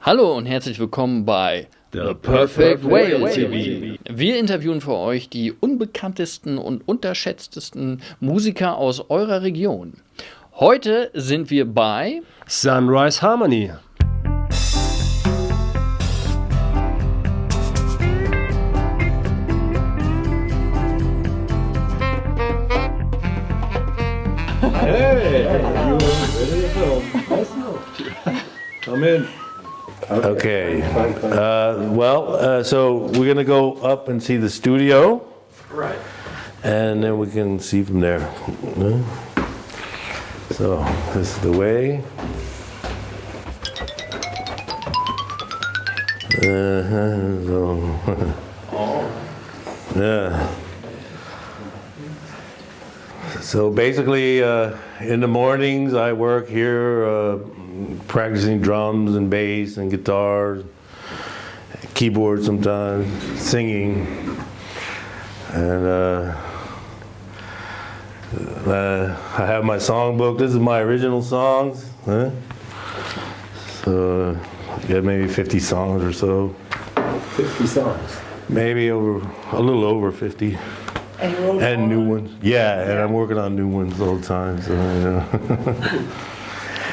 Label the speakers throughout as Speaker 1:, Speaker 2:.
Speaker 1: Hallo und herzlich willkommen bei
Speaker 2: The Perfect Whale TV.
Speaker 1: Wir interviewen für euch die unbekanntesten und unterschätztesten Musiker aus eurer Region. Heute sind wir bei
Speaker 2: Sunrise Harmony. Hey, you ready to film? Come in. Okay. So we're gonna go up and see the studio,
Speaker 1: Right.
Speaker 2: and then we can see from there. So this is the way. Yeah. So basically, in the mornings I work here, practicing drums and bass and guitar, keyboard sometimes, singing, and I have my songbook. This is my original songs. So yeah, maybe 50 songs or so.
Speaker 3: 50 songs.
Speaker 2: Maybe a little over 50. And new ones. Yeah, and I'm working on new ones all the time. So,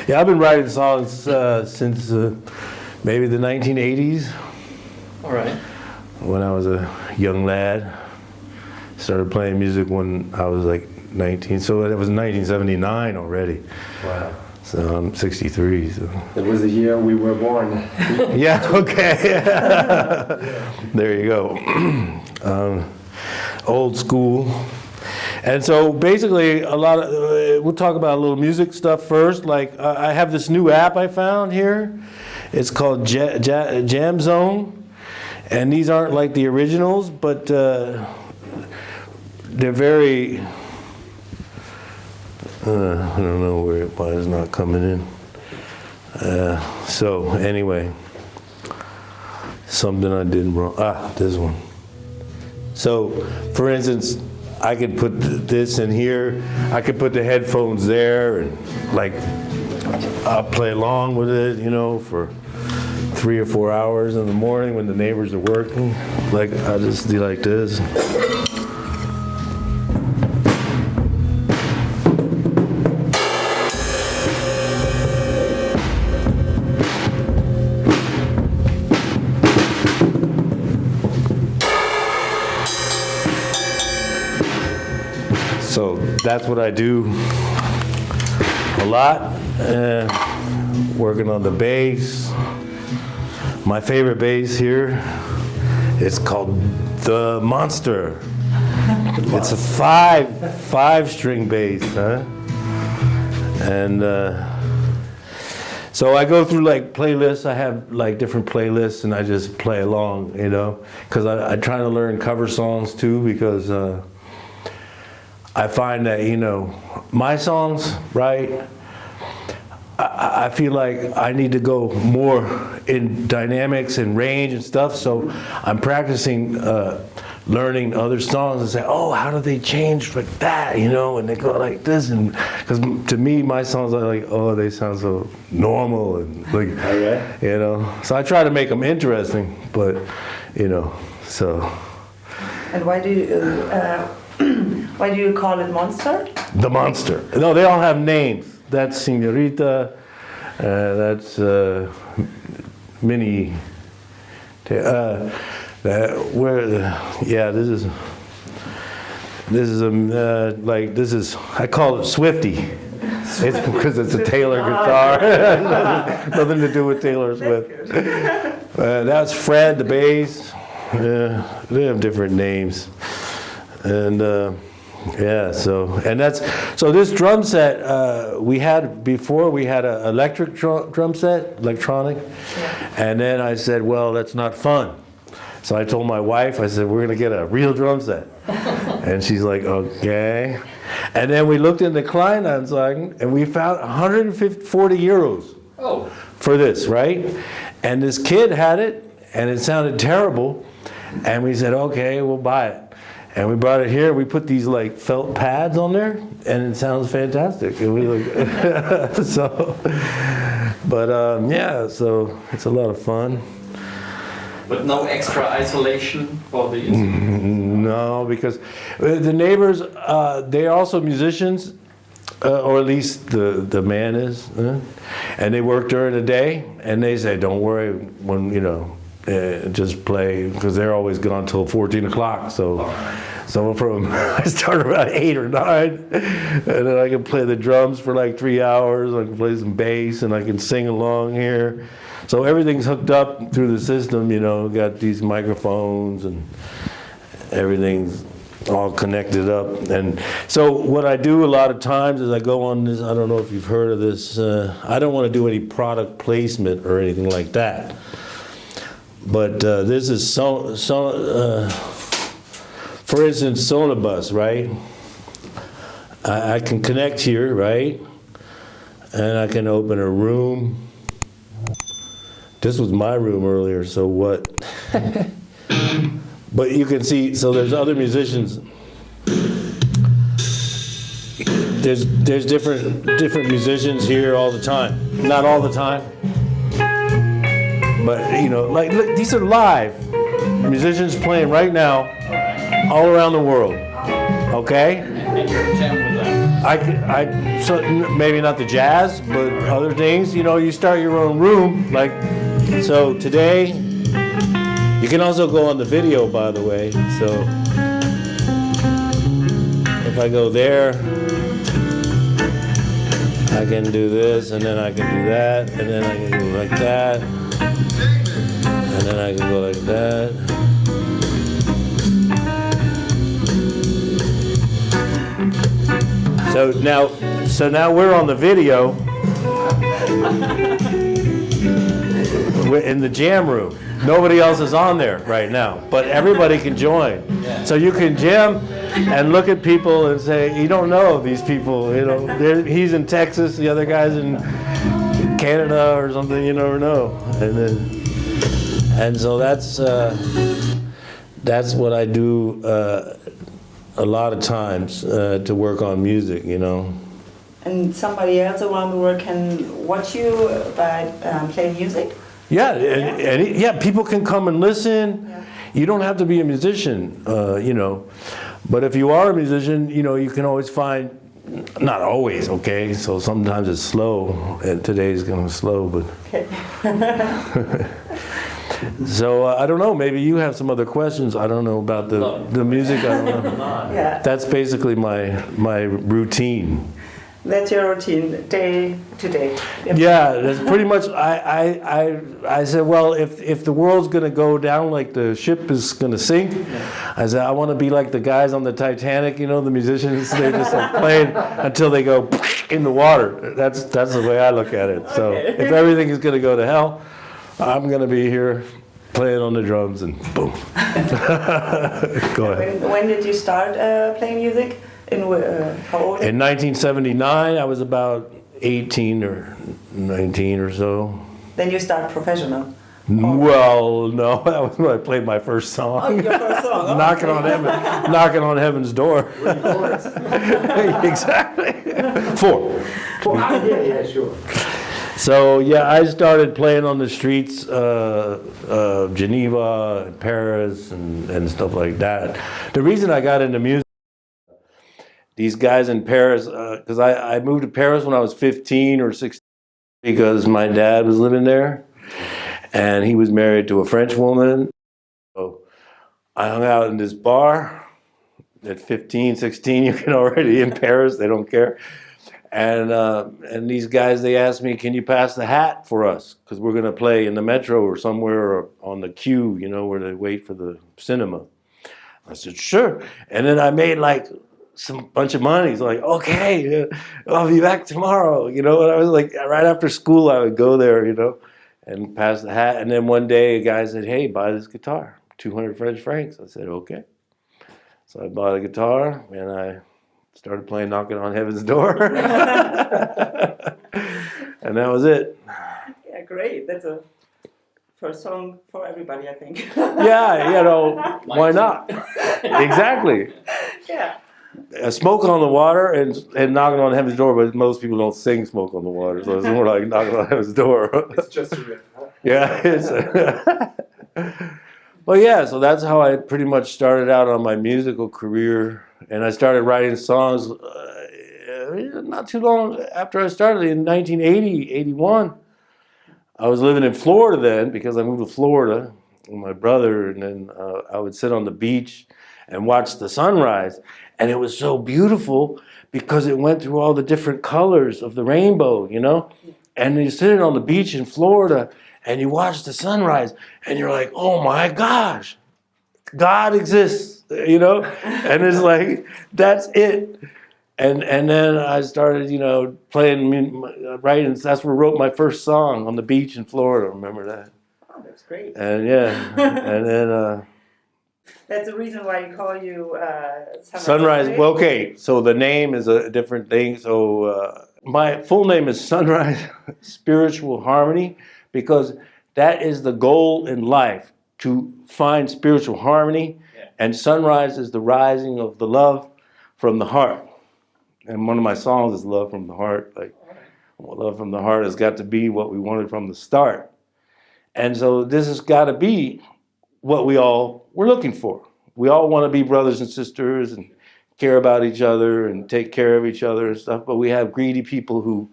Speaker 2: yeah, I've been writing songs since maybe the 1980s.
Speaker 1: All right.
Speaker 2: When I was a young lad. Started playing music when I was like 19. So it was 1979 already.
Speaker 3: Wow.
Speaker 2: So I'm 63. So.
Speaker 3: It was the year we were born.
Speaker 2: Yeah, okay. There you go. Old school. And so basically we'll talk about a little music stuff first. Like I have this new app I found here. It's called Jam Zone. And these aren't like the originals, but they're very, I don't know why it's not coming in. So anyway, something I did wrong. This one. So, for instance, I could put this in here. I could put the headphones there, and like I'll play along with it, for 3 or 4 hours in the morning when the neighbors are working. Like I just do like this. So that's what I do a lot, working on the bass. My favorite bass here, it's called the Monster. It's a five string bass, huh? And so I go through like playlists. I have like different playlists, and I just play along, because I try to learn cover songs too, because I find that, my songs, right, I feel like I need to go more in dynamics and range and stuff, so I'm practicing learning other songs and say, oh, how do they change like that, and they go like this, and because to me, my songs are like, oh, they sound so normal, and like, so I try to make them interesting, but, so.
Speaker 4: And why do you call it Monster?
Speaker 2: The Monster. No, they all have names. That's Senorita. That's Minnie. This is I call it Swifty. It's because it's a Taylor guitar. Nothing to do with Taylor Swift. That's Fred, the bass. They have different names. And so this drum set we had before. We had an electric drum set, electronic, and then I said, well, that's not fun. So I told my wife, I said, we're gonna get a real drum set, and she's like, okay. And then we looked in the Kleinanzeigen, and we found 140 euros for this, right? And this kid had it, and it sounded terrible, and we said, okay, we'll buy it. And we brought it here. We put these like felt pads on there, and it sounds fantastic. And we like so, but yeah, so it's a lot of fun.
Speaker 1: But no extra isolation for the instrument?
Speaker 2: No, because the neighbors, they're also musicians, or at least the man is, and they work during the day, and they say, don't worry, when, you know, just play, because they're always gone till 14 o'clock, so from, I start around 8 or 9, and then I can play the drums for like 3 hours, I can play some bass, and I can sing along here. So everything's hooked up through the system, you know, got these microphones and everything's all connected up. And so what I do a lot of times is I go on this, I don't know if you've heard of this, I don't want to do any product placement or anything like that. But this is for instance, Sonobus, right? I can connect here, right? And I can open a room. This was my room earlier, so what? But you can see, so there's other musicians. There's different musicians here all the time. Not all the time, but you know, like look, these are live musicians playing right now, all around the world. Okay.
Speaker 1: And you're jam with them?
Speaker 2: So maybe not the jazz, but other things. You know, you start your own room, like. So today, you can also go on the video, by the way. So if I go there, I can do this, and then I can do that, and then I can go like that, and then I can go like that. So now we're on the video. In the jam room. Nobody else is on there right now, but everybody can join. So you can jam and look at people and say, you don't know these people, you know, he's in Texas, the other guy's in Canada or something, you never know. And so that's what I do a lot of times to work on music, you know.
Speaker 4: And somebody else around the world can watch you by playing music?
Speaker 2: Yeah, people can come and listen. Yeah. You don't have to be a musician, you know. But if you are a musician, you know, you can always find, not always, okay? So sometimes it's slow, and today's kind of slow, but. Okay. So I don't know, maybe you have some other questions. I don't know about the music, I don't know.
Speaker 4: Yeah.
Speaker 2: That's basically my routine.
Speaker 4: That's your routine, day to day.
Speaker 2: Yeah, that's pretty much. I said, well, if the world's gonna go down, like the ship is gonna sink, I said I want to be like the guys on the Titanic, you know, the musicians. They just like playing until they go in the water. That's the way I look at it. So if everything is gonna go to hell, I'm gonna be here playing on the drums and boom. Go ahead.
Speaker 4: When did you start playing music? How old?
Speaker 2: In 1979, I was about 18 or 19 or so.
Speaker 4: Then you start professional?
Speaker 2: Well, no, that was when I played my first song.
Speaker 4: Oh, your first song. Oh,
Speaker 2: knocking on heaven's door. Exactly. Four.
Speaker 3: Yeah, sure.
Speaker 2: So yeah, I started playing on the streets of Geneva, and Paris, and stuff like that. The reason I got into music, these guys in Paris, because I moved to Paris when I was 15 or 16 because my dad was living there, and he was married to a French woman. So I hung out in this bar at 15, 16. You can already in Paris, they don't care. And these guys, they asked me, can you pass the hat for us? Because we're going to play in the metro or somewhere or on the queue, you know, where they wait for the cinema. I said, sure. And then I made like some bunch of money. He's like, okay, I'll be back tomorrow. You know, and I was like, right after school, I would go there, you know, and pass the hat. And then one day a guy said, hey, buy this guitar, 200 French francs. I said, okay. So I bought a guitar and I started playing Knocking on Heaven's Door. And that was it.
Speaker 4: Yeah, great. That's a for a song for everybody, I think.
Speaker 2: Yeah, you know, why not? Exactly.
Speaker 4: Yeah.
Speaker 2: Smoke on the water and knocking on heaven's door, but most people don't sing smoke on the water, so it's more like knocking on heaven's door.
Speaker 3: It's just a riff. Huh?
Speaker 2: Yeah, it's well, yeah, so that's how I pretty much started out on my musical career, and I started writing songs not too long after I started in 1980, 81. I was living in Florida then because I moved to Florida with my brother, and then I would sit on the beach and watch the sunrise, and it was so beautiful because it went through all the different colors of the rainbow, you know? And you're sitting on the beach in Florida, and you watch the sunrise, and you're like, oh my gosh, God exists, you know? And it's like, that's it. And then I started, you know, writing. That's where I wrote my first song on the beach in Florida. Remember that?
Speaker 4: Oh, that's great.
Speaker 2: And yeah, and then
Speaker 4: That's the reason why you call you
Speaker 2: Sunrise. Well, okay, so the name is a different thing. So my full name is Sunrise Spiritual Harmony because that is the goal in life, to find spiritual harmony. Yeah. And sunrise is the rising of the love from the heart. And one of my songs is Love from the Heart. Like, well, love from the heart has got to be what we wanted from the start. And so this has got to be what we all were looking for. We all want to be brothers and sisters and care about each other and take care of each other and stuff, but we have greedy people who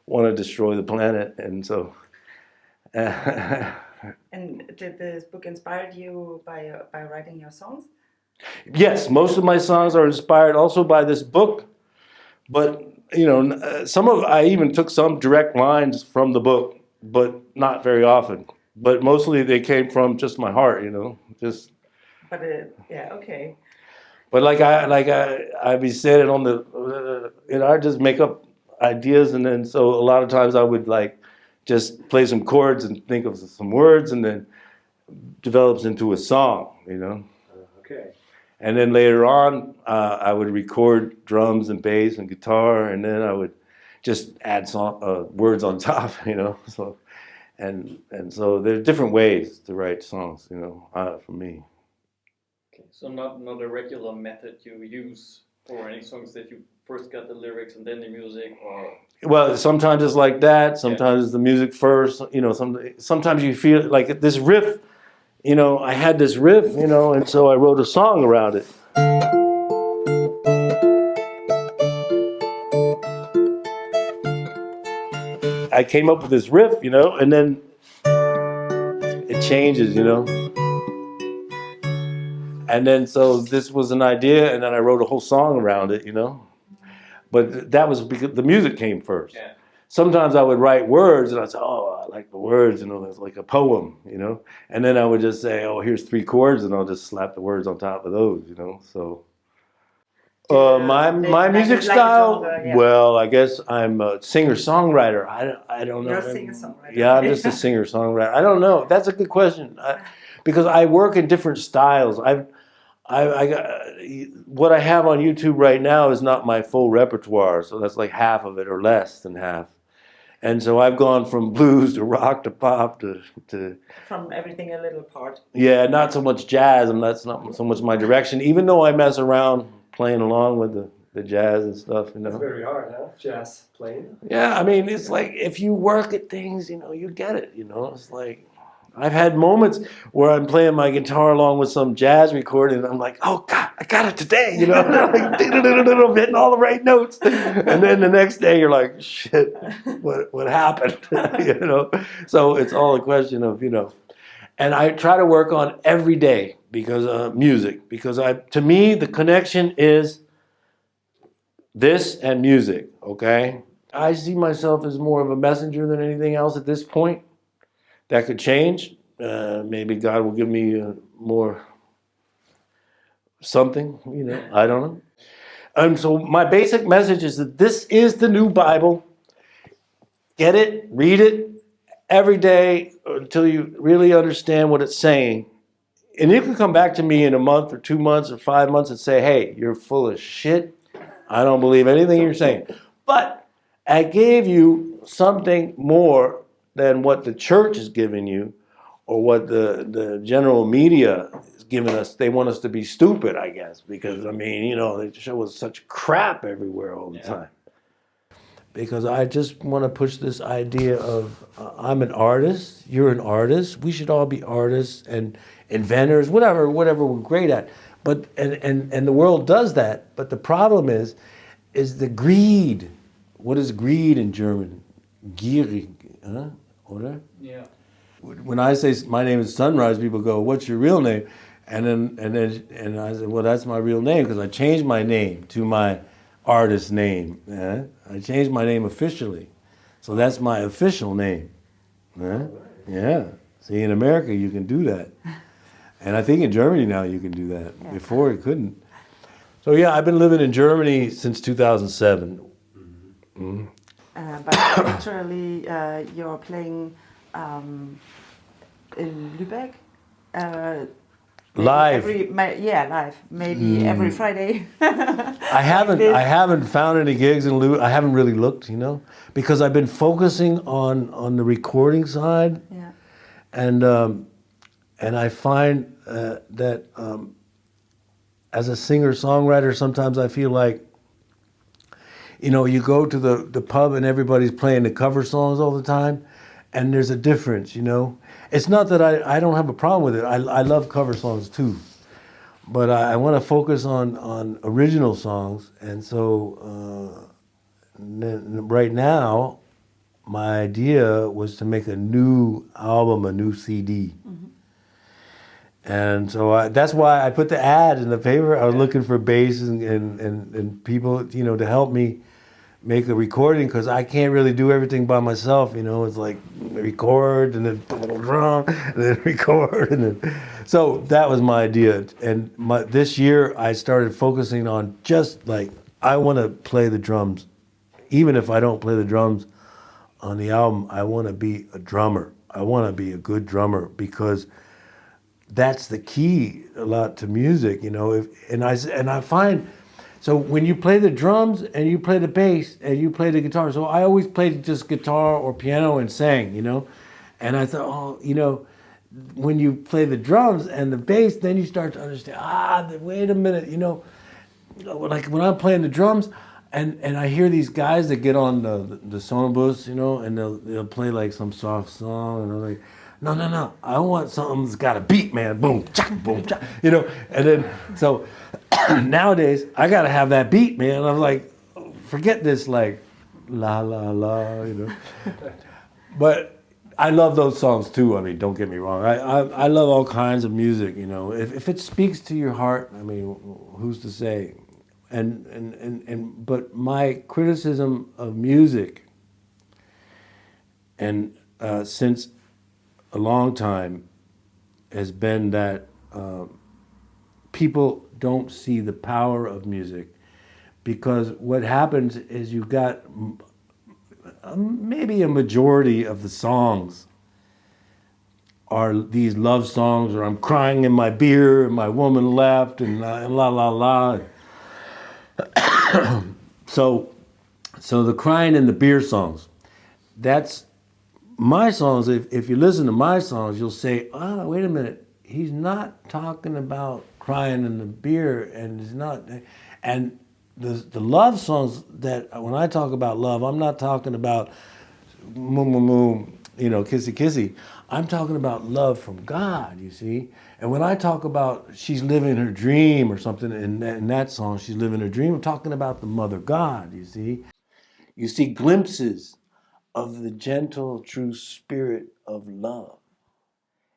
Speaker 2: want to destroy the planet. And so...
Speaker 4: And did this book inspire you by writing your songs?
Speaker 2: Yes, most of my songs are inspired also by this book. But, you know, I even took some direct lines from the book, but not very often. But mostly they came from just my heart, you know, just.
Speaker 4: But yeah, okay.
Speaker 2: But I be saying on the, you know, I just make up ideas, and then so a lot of times I would like just play some chords and think of some words, and then develops into a song, you know.
Speaker 3: Okay.
Speaker 2: And then later on, I would record drums and bass and guitar, and then I would just add words on top, you know. So, and so there are different ways to write songs, you know, for me.
Speaker 1: Okay, so not a regular method you use for any songs that you first got the lyrics and then the music, or.
Speaker 2: Well, sometimes it's like that. Sometimes it's the music first. You know, sometimes you feel like this riff. You know, I had this riff, you know, and so I wrote a song around it. I came up with this riff, you know, and then it changes, you know. And then so this was an idea, and then I wrote a whole song around it, you know. But that was because the music came first. Yeah. Sometimes I would write words, and I'd say, oh, I like the words, you know, it's like a poem, you know. And then I would just say, oh, here's 3 chords, and I'll just slap the words on top of those, you know. So my music style, genre, yeah. Well, I guess I'm a singer-songwriter. I don't know.
Speaker 4: You're a singer-songwriter.
Speaker 2: Yeah, I'm just a singer-songwriter. I don't know. That's a good question. Because I work in different styles. What I have on YouTube right now is not my full repertoire, so that's like half of it or less than half. And so I've gone from blues to rock to pop to
Speaker 4: from everything a little part.
Speaker 2: Yeah, not so much jazz, and that's not so much my direction. Even though I mess around playing along with the jazz and stuff, you know.
Speaker 3: It's very hard, huh? Jazz playing.
Speaker 2: Yeah, I mean, it's like if you work at things, you know, you get it. You know, it's like. I've had moments where I'm playing my guitar along with some jazz recording, and I'm like, oh, God, I got it today, you know, like, I'm hitting all the right notes. And then the next day you're like, shit, what happened, you know? So it's all a question of, you know, and I try to work on every day because music, because to me, the connection is this and music, okay? I see myself as more of a messenger than anything else at this point. That could change. Maybe God will give me more something, you know, I don't know. And so my basic message is that this is the new Bible. Get it, read it every day until you really understand what it's saying. And you can come back to me in a month or 2 months or 5 months and say, hey, you're full of shit. I don't believe anything you're saying. But I gave you something more than what the church is giving you, or what the general media is giving us. They want us to be stupid, I guess, because I mean, you know, they show us such crap everywhere all the time. Because I just want to push this idea of I'm an artist, you're an artist, we should all be artists and inventors, whatever we're great at. But and the world does that. But the problem is the greed. What is greed in German? Gierig, huh? Oder?
Speaker 1: Yeah.
Speaker 2: When I say my name is Sunrise, people go, "What's your real name?" And I said, "Well, that's my real name because I changed my name to my artist name. I changed my name officially, so that's my official name." Yeah. See, in America you can do that, and I think in Germany now you can do that.
Speaker 4: Yeah.
Speaker 2: Before you couldn't. So yeah, I've been living in Germany since 2007. Mm-hmm.
Speaker 4: But literally, you're playing in Lübeck.
Speaker 2: Live.
Speaker 4: Live. Maybe every Friday.
Speaker 2: I haven't found any gigs in Lübeck. I haven't really looked, you know, because I've been focusing on the recording side.
Speaker 4: Yeah.
Speaker 2: And I find that as a singer-songwriter, sometimes I feel like, you know, you go to the pub and everybody's playing the cover songs all the time, and there's a difference, you know. It's not that I don't have a problem with it. I love cover songs too, but I want to focus on original songs, and so right now, my idea was to make a new album, a new CD. Mm-hmm. And so that's why I put the ad in the paper. I was looking for bass and people, you know, to help me make a recording, because I can't really do everything by myself, you know. It's like record and then put a little drum and then record and then. So that was my idea. And this year I started focusing on just like, I want to play the drums. Even if I don't play the drums on the album, I want to be a drummer. I want to be a good drummer, because that's the key a lot to music, you know. And I find, so when you play the drums and you play the bass and you play the guitar, so I always played just guitar or piano and sang, you know. And I thought, oh, you know, when you play the drums and the bass, then you start to understand, wait a minute, you know, like when I'm playing the drums and I hear these guys that get on the sonobus, you know, and they'll play like some soft song, and I'm like, no, I want something that's got a beat, man, boom, cha, you know. And then, so nowadays, I gotta have that beat, man. I'm like, forget this, like, la, la, la, you know. But I love those songs too, I mean, don't get me wrong. I love all kinds of music, you know. If it speaks to your heart, I mean, who's to say? But my criticism of music, and since a long time, has been that people don't see the power of music, because what happens is you've got maybe a majority of the songs are these love songs, or I'm crying in my beer and my woman left and la la la. So the crying and the beer songs, that's my songs. If you listen to my songs, you'll say, oh, wait a minute, he's not talking about crying in the beer, and it's not. And the love songs, that when I talk about love, I'm not talking about moo moo moo, you know, kissy kissy. I'm talking about love from God, you see. And when I talk about she's living her dream or something in that song, she's living her dream, I'm talking about the Mother God, you see. You see glimpses of the gentle, true spirit of love.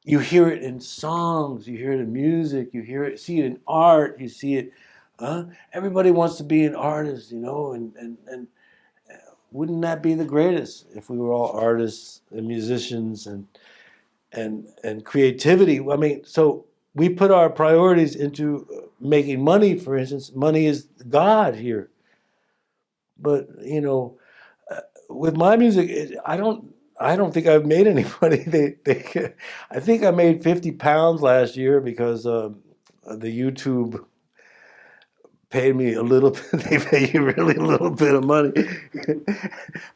Speaker 2: You hear it in songs, you hear it in music, you hear it, see it in art, you see it. Everybody wants to be an artist, you know, and wouldn't that be the greatest if we were all artists and musicians and creativity? I mean, so we put our priorities into making money, for instance. Money is God here. But, you know, with my music, I don't think I've made any money. I think I made 50 pounds last year because the YouTube paid me a little bit. They pay you really a little bit of money.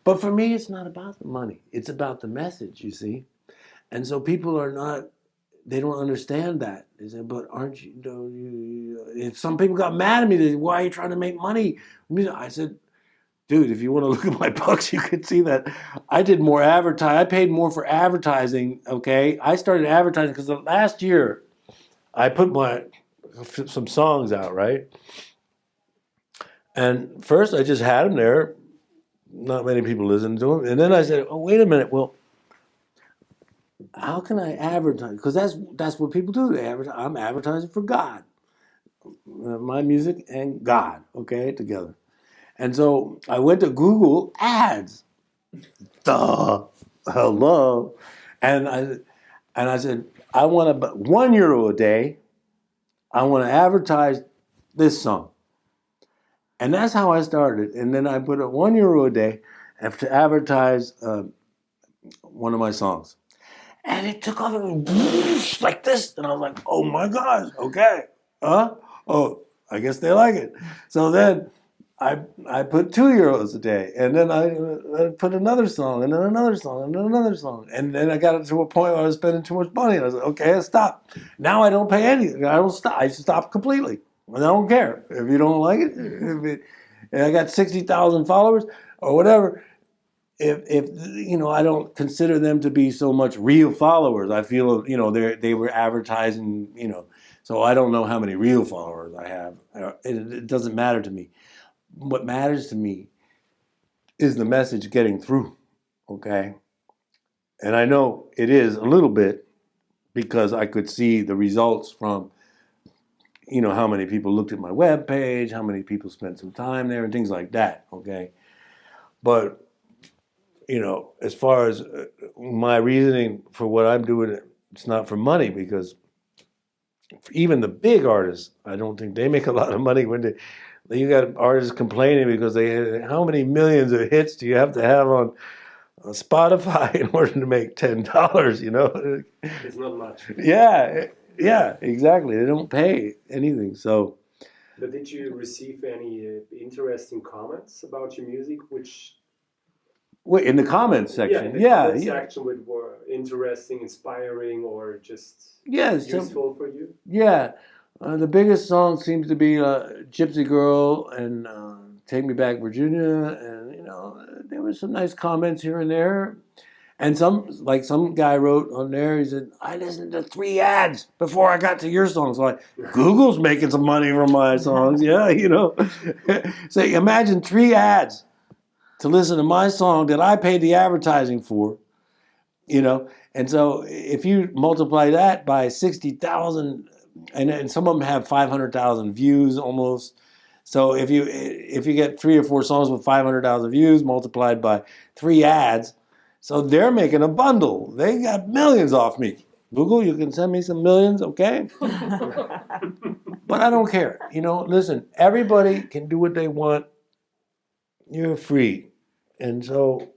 Speaker 2: But for me, it's not about the money. It's about the message, you see. And so people are not, they don't understand that. They say, but aren't you, if some people got mad at me, they said, why are you trying to make money? I said, dude, if you want to look at my books, you could see that I did more advertising. I paid more for advertising, okay? I started advertising because the last year I put some songs out, right? And first I just had them there. Not many people listened to them. And then I said, oh, wait a minute. Well, how can I advertise? Because that's what people do. They advertise. I'm advertising for God, my music and God, okay, together. And so I went to Google Ads. Duh, hello, and I said I want to €1 a day. I want to advertise this song, and that's how I started. And then I put up €1 a day to advertise one of my songs. And it took off like this. And I was like, oh my gosh, okay. Oh, I guess they like it. So then I put €2 a day. And then I put another song, and then another song, and then another song. And then I got it to a point where I was spending too much money. I was like, okay, I stopped. Now I don't pay anything. I don't stop. I stop completely. And I don't care. If you don't like it, and I got 60,000 followers or whatever. If I don't consider them to be so much real followers. I feel they were advertising. So I don't know how many real followers I have. It doesn't matter to me. What matters to me is the message getting through. Okay, and I know it is a little bit because I could see the results from how many people looked at my web page, how many people spent some time there, and things like that. Okay, but as far as my reasoning for what I'm doing, it's not for money, because even the big artists, I don't think they make a lot of money when you got artists complaining because how many millions of hits do you have to have on Spotify in order to make $10?
Speaker 3: It's not much.
Speaker 2: Yeah, exactly. They don't pay anything. So.
Speaker 3: But did you receive any interesting comments about your music, which?
Speaker 2: Wait, in the comments section,
Speaker 3: in the comments section, which were interesting, inspiring, or just useful for you?
Speaker 2: Yeah, the biggest song seems to be "Gypsy Girl" and "Take Me Back, Virginia," and there were some nice comments here and there. And some guy wrote on there, he said, "I listened to 3 ads before I got to your song." So Google's making some money from my songs, yeah, So imagine 3 ads to listen to my song that I paid the advertising for, And so if you multiply that by 60,000, and some of them have 500,000 views almost. So if you get 3 or 4 songs with 500,000 views multiplied by 3 ads, so they're making a bundle. They got millions off me. Google, you can send me some millions, okay? But I don't care. Listen, everybody can do what they want. You're free. And so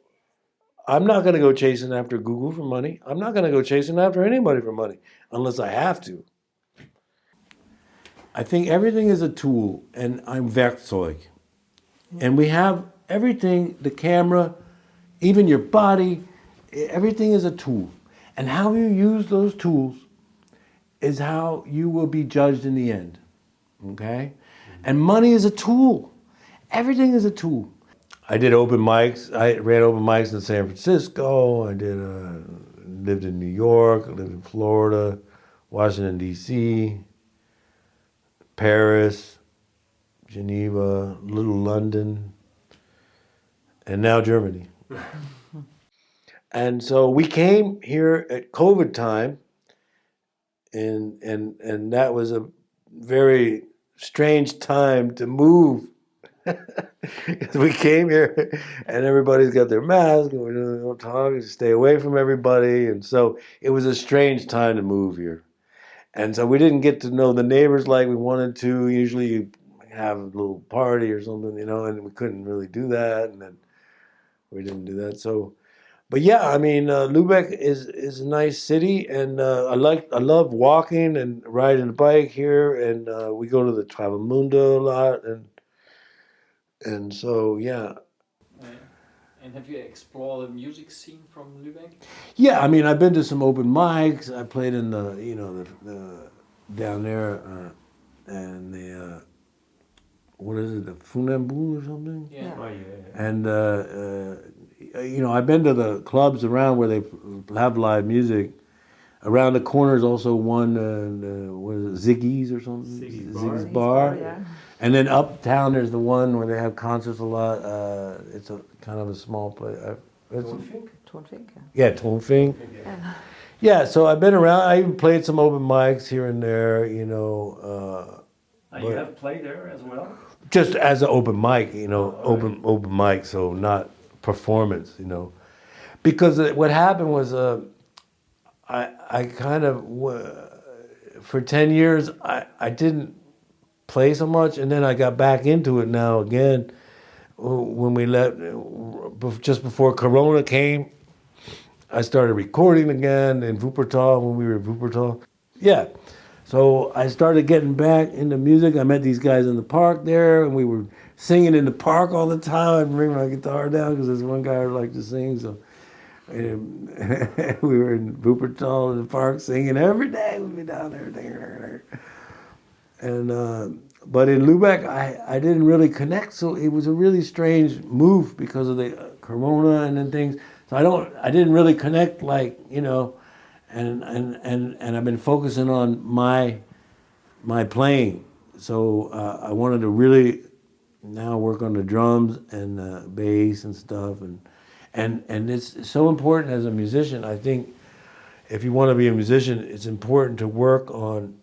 Speaker 2: I'm not going to go chasing after Google for money. I'm not going to go chasing after anybody for money unless I have to. I think everything is a tool, and I'm Werkzeug. And we have everything, the camera, even your body, everything is a tool. And how you use those tools is how you will be judged in the end. Okay? And money is a tool. Everything is a tool. I did open mics. I ran open mics in San Francisco. I lived in New York. I lived in Florida, Washington, D.C., Paris, Geneva, Little London, and now Germany. And so we came here at COVID time, and that was a very strange time to move. Because we came here and everybody's got their mask and we don't talk and stay away from everybody. And so it was a strange time to move here. And so we didn't get to know the neighbors like we wanted to. Usually you have a little party or something, and we couldn't really do that. And then we didn't do that. So, but yeah, I mean, Lübeck is a nice city, and I love walking and riding a bike here. And we go to the Travelmundo a lot, and so, yeah.
Speaker 1: And have you explored the music scene from Lübeck?
Speaker 2: Yeah, I mean, I've been to some open mics. I played in the down there, and the what is it, the Funambule or something?
Speaker 1: Yeah.
Speaker 3: Oh, yeah.
Speaker 2: And I've been to the clubs around where they have live music. Around the corner is also one, what is it, Ziggy's or something?
Speaker 3: Ziggy's
Speaker 2: Bar.
Speaker 4: Yeah.
Speaker 2: And then uptown there's the one where they have concerts a lot. It's a kind of a small place.
Speaker 4: Tonfink.
Speaker 2: Yeah, Tonfink. Yeah, so I've been around. I even played some open mics here and there,
Speaker 3: You have played there as well?
Speaker 2: just as an open mic, open mic, so not performance, Because what happened was I kind of, for 10 years, I didn't play so much, and then I got back into it now again when we just before Corona came. I started recording again in Wuppertal when we were in Wuppertal. Yeah, so I started getting back into music. I met these guys in the park there, and we were singing in the park all the time. I'd bring my guitar down because there's one guy who liked to sing, so and we were in Wuppertal in the park singing every day. We'd be down there. And but in Lübeck, I didn't really connect. So it was a really strange move because of the Corona and then things. So I didn't really connect and I've been focusing on my playing. So I wanted to really now work on the drums and bass and stuff and it's so important as a musician. I think if you want to be a musician, it's important to work on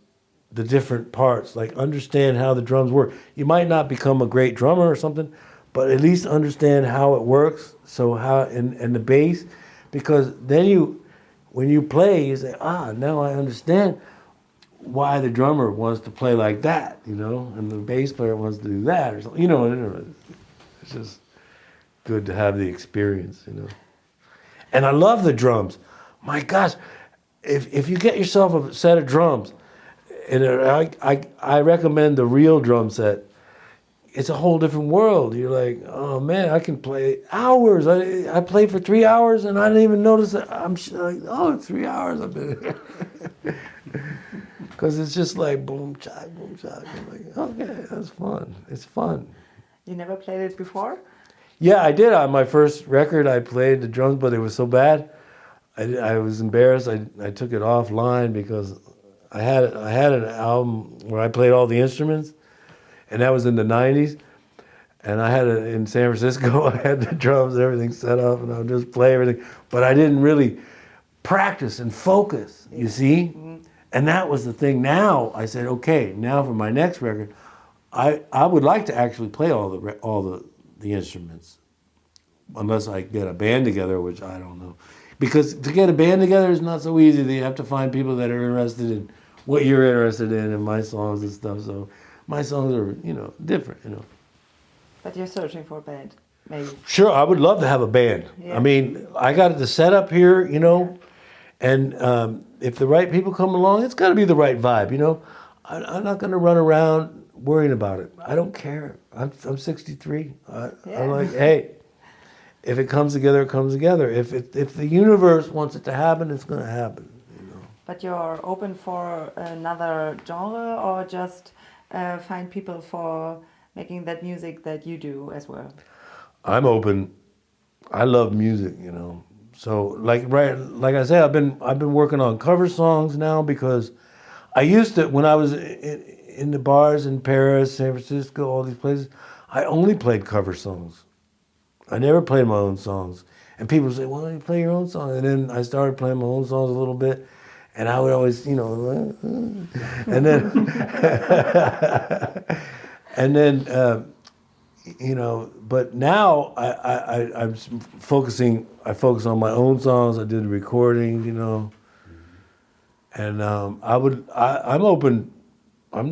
Speaker 2: the different parts, like understand how the drums work. You might not become a great drummer or something, but at least understand how it works. So how and the bass, because then when you play, you say, now I understand why the drummer wants to play like that, and the bass player wants to do that or something. It's just good to have the experience, And I love the drums. My gosh, if you get yourself a set of drums, and I recommend the real drum set. It's a whole different world. You're like, oh man, I can play hours. I played for 3 hours and I didn't even notice that. I'm like, it's 3 hours. I've been because it's just like boom, chak, boom, chak. I'm like, okay, that's fun. It's fun.
Speaker 4: You never played it before?
Speaker 2: Yeah, I did. On my first record, I played the drums, but it was so bad. I was embarrassed. I took it offline because I had an album where I played all the instruments, and that was in the 90s. And I had it in San Francisco. I had the drums and everything set up, and I would just play everything. But I didn't really practice and focus, you see? Mm-hmm. And that was the thing. Now I said, okay, now for my next record, I would like to actually play all the instruments, unless I get a band together, which I don't know. Because to get a band together is not so easy. You have to find people that are interested in what you're interested in my songs and stuff. So my songs are, different,
Speaker 4: But you're searching for a band, maybe.
Speaker 2: Sure, I would love to have a band. Yeah. I mean, I got the setup here, and if the right people come along, it's got to be the right vibe, I'm not going to run around worrying about it. I don't care. I'm 63. I'm like, hey, if it comes together, it comes together. If the universe wants it to happen, it's going to happen.
Speaker 4: But you're open for another genre, or just find people for making that music that you do as well?
Speaker 2: I'm open. I love music, So like I said, I've been working on cover songs now because I used to, when I was in the bars in Paris, San Francisco, all these places, I only played cover songs. I never played my own songs. And people would say, why don't you play your own song? And then I started playing my own songs a little bit. And I would always, and then, but now I'm focusing. I focus on my own songs. I do the recording, and I'm open. I'm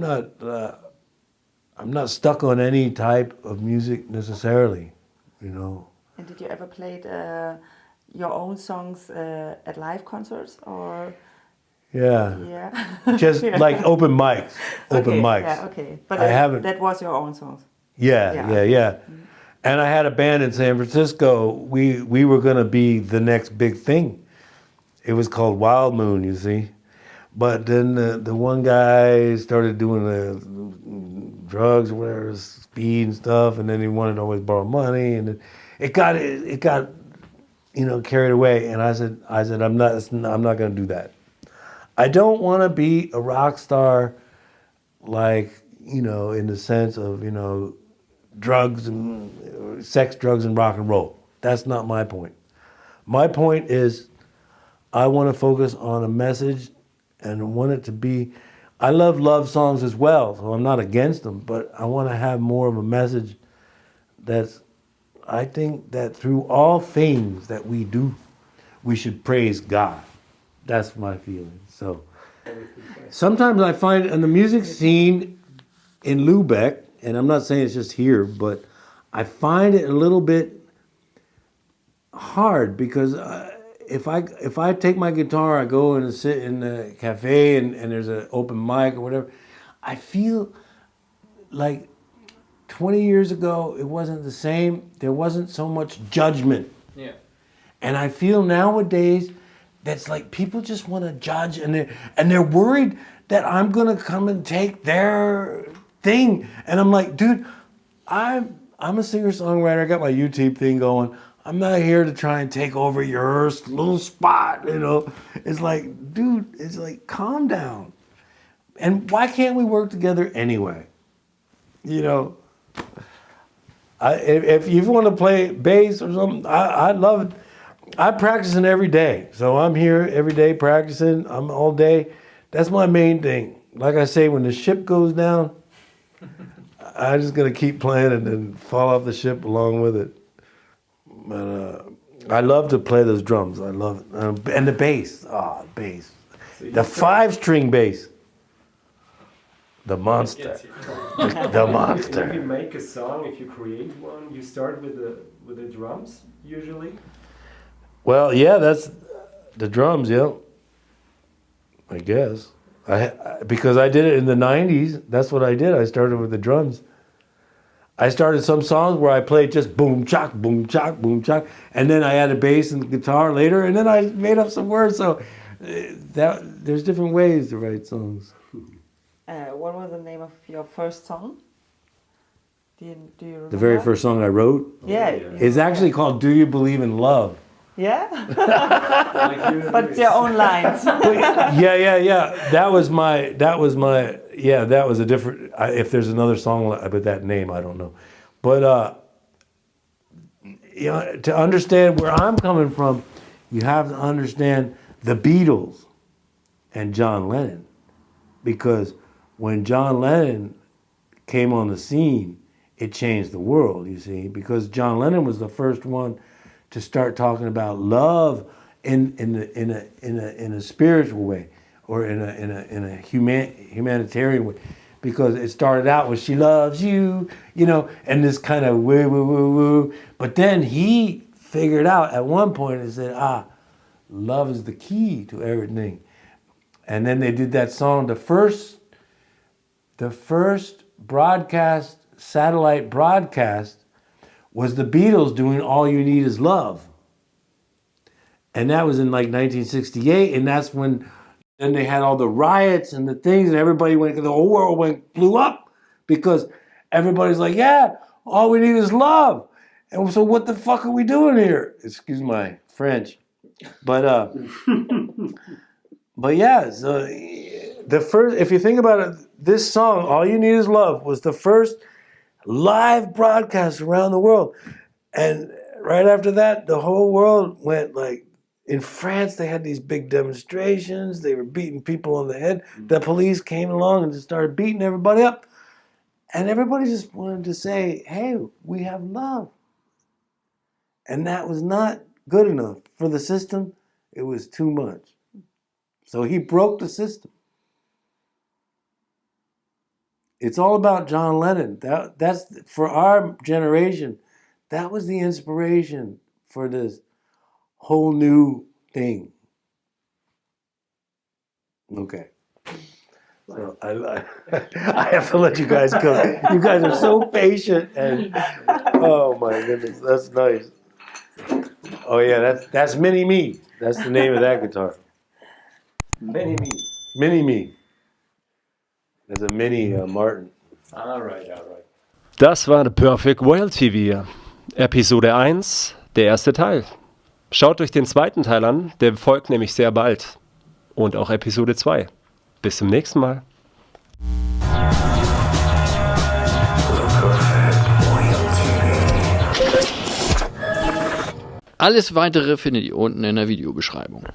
Speaker 2: not stuck on any type of music necessarily,
Speaker 4: And did you ever play your own songs at live concerts, or?
Speaker 2: Yeah. Just like open mics. Open mics.
Speaker 4: Yeah, okay. But
Speaker 2: I haven't.
Speaker 4: That was your own songs.
Speaker 2: Yeah. Mm-hmm. And I had a band in San Francisco. We were going to be the next big thing. It was called Wild Moon, you see. But then the one guy started doing the drugs, or whatever, speed and stuff, and then he wanted to always borrow money, and it got carried away. And I said I'm not going to do that. I don't want to be a rock star, like, in the sense of, drugs and sex, drugs, and rock and roll. That's not my point. My point is I want to focus on a message and want it to be, I love songs as well, so I'm not against them, but I want to have more of a message that's, I think that through all things that we do, we should praise God. That's my feeling. So sometimes I find in the music scene in Lübeck, and I'm not saying it's just here, but I find it a little bit hard because if I take my guitar, I go and sit in the cafe and there's an open mic or whatever, I feel like 20 years ago it wasn't the same. There wasn't so much judgment.
Speaker 1: Yeah.
Speaker 2: And I feel nowadays that's like people just want to judge and they're worried that I'm gonna come and take their thing. And I'm like, dude, I'm a singer-songwriter. I got my YouTube thing going. I'm not here to try and take over your little spot, It's like, dude, it's like, calm down. And why can't we work together anyway? If you want to play bass or something, I love it. I'm practicing every day. So I'm here every day practicing. I'm all day. That's my main thing. Like I say, when the ship goes down, I'm just going to keep playing and then fall off the ship along with it. But I love to play those drums. I love it. And the bass. Bass. So the 5-string bass. The monster. The monster.
Speaker 3: If you make a song, if you create one, you start with the drums usually?
Speaker 2: Well, yeah, that's the drums, yeah. I guess. Because I did it in the 90s. That's what I did. I started with the drums. I started some songs where I played just boom, chock, boom, chock, boom, chock. And then I added bass and guitar later. And then I made up some words. So there's different ways to write songs.
Speaker 4: What was the name of your first song? Do you remember?
Speaker 2: The very first song I wrote?
Speaker 4: Yeah.
Speaker 2: It's actually called Do You Believe in Love?
Speaker 4: Yeah? But it's your own lines.
Speaker 2: Yeah. That was a different, if there's another song with that name, I don't know. But, to understand where I'm coming from, you have to understand the Beatles and John Lennon. Because when John Lennon came on the scene, it changed the world, you see. Because John Lennon was the first one to start talking about love in a spiritual way, or in a humanitarian way, because it started out with "She loves you," and this kind of woo woo woo woo. But then he figured out at one point and said, love is the key to everything. And then they did that song. The first broadcast, satellite broadcast, was the Beatles doing All You Need Is Love. And that was in like 1968, and that's when then they had all the riots and the things, and everybody the whole world blew up, because everybody's like, yeah, all we need is love. And so what the fuck are we doing here? Excuse my French. But yeah, so the first, if you think about it, this song, All You Need Is Love, was the first live broadcast around the world. And right after that, the whole world went like, in France, they had these big demonstrations. They were beating people on the head. The police came along and just started beating everybody up. And everybody just wanted to say, hey, we have love. And that was not good enough for the system. It was too much. So he broke the system. It's all about John Lennon. That's for our generation. That was the inspiration for this whole new thing. Okay. So I have to let you guys go. You guys are so patient and oh my goodness, that's nice. Oh yeah, that's Mini Me. That's the name of that guitar.
Speaker 3: Mini Me.
Speaker 2: Mini Me. There's a Mini Martin.
Speaker 3: All right.
Speaker 5: Das war The Perfect World TV. Episode 1, der erste Teil. Schaut euch den zweiten Teil an, der folgt nämlich sehr bald. Und auch Episode 2. Bis zum nächsten Mal.
Speaker 1: Alles weitere findet ihr unten in der Videobeschreibung.